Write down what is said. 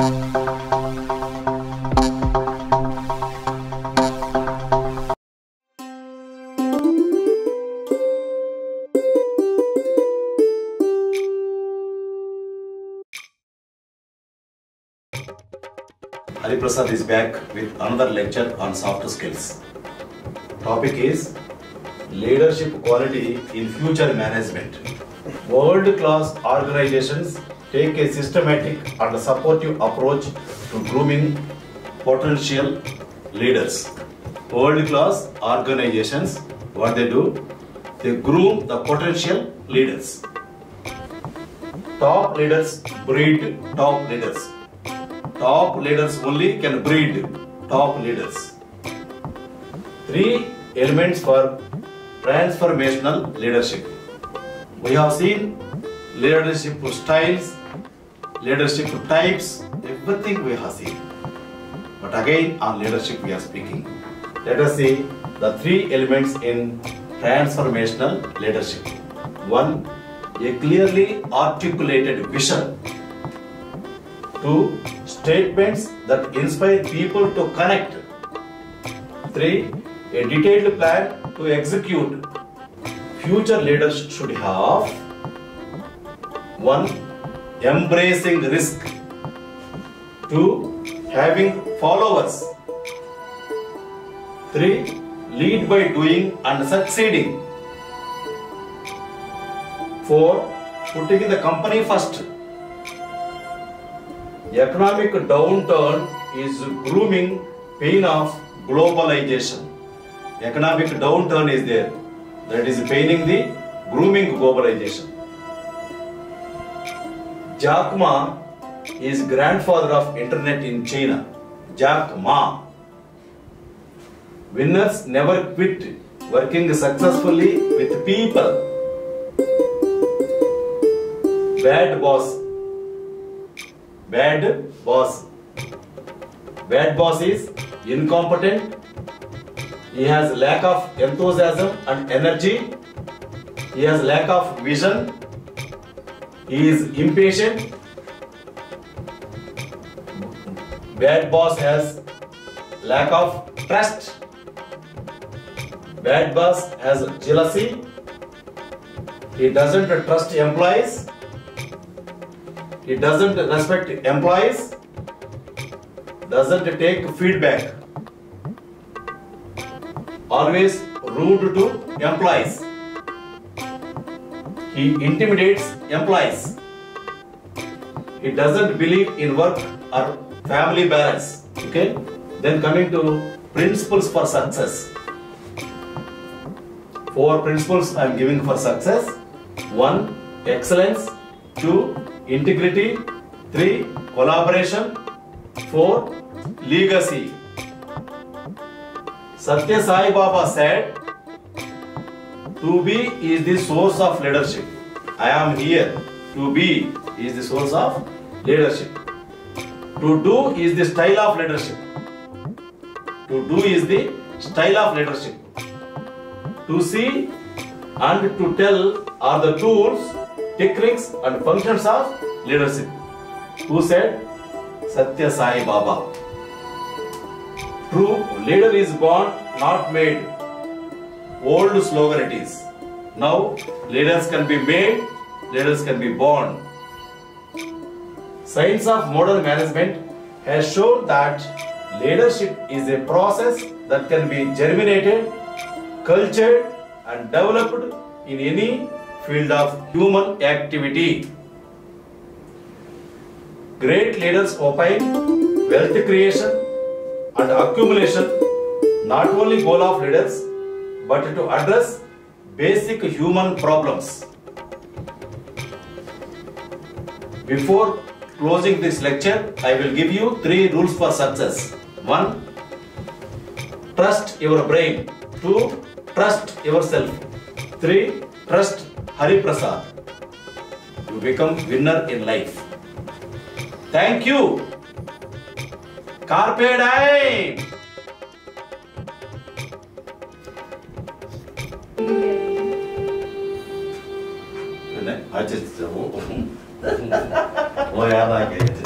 Hari Prasad is back with another lecture on soft skills. Topic is leadership quality in future management. World-class organizations take a systematic and supportive approach to grooming potential leaders. World-class organizations, what they do? They groom the potential leaders. Top leaders breed top leaders. Top leaders only can breed top leaders. 3 elements for transformational leadership. We have seen leadership styles, leadership types, everything we have seen. But again on leadership we are speaking. Let us see the 3 elements in transformational leadership. 1. A clearly articulated vision. 2. Statements that inspire people to connect. 3. A detailed plan to execute. Future leaders should have 1. Embracing risk. 2. Having followers. 3. Lead by doing and succeeding. 4. Putting the company first. Economic downturn is grooming pain of globalization. Economic downturn is there. That is paining the grooming globalization. Jack Ma is grandfather of internet in China. Jack Ma. Winners never quit working successfully with people. Bad boss. Bad boss. Bad boss is incompetent. He has lack of enthusiasm and energy. He has lack of vision. He is impatient. Bad boss has lack of trust. Bad boss has jealousy. He doesn't trust employees. He doesn't respect employees. Doesn't take feedback. Always rude to employees. He intimidates employees. He doesn't believe in work or family balance. Okay? Then coming to principles for success. 4 principles I am giving for success. 1. Excellence. 2. Integrity. 3. Collaboration. 4. Legacy. Satya Sai Baba said, to be is the source of leadership. I am here. To be is the source of leadership. To do is the style of leadership. To do is the style of leadership. To see and to tell are the tools, techniques and functions of leadership. Who said? Satya Sai Baba. True leader is born, not made. Old slogan it is. Now leaders can be made, leaders can be born. Science of modern management has shown that leadership is a process that can be germinated, cultured and developed in any field of human activity. Great leaders opine wealth creation and accumulation not only goal of leaders but to address basic human problems. Before closing this lecture, I will give you 3 rules for success. 1. Trust your brain. 2. Trust yourself. 3. Trust Hari Prasad. You become winner in life. Thank you. Carpe diem. I just, oh yeah, I like it.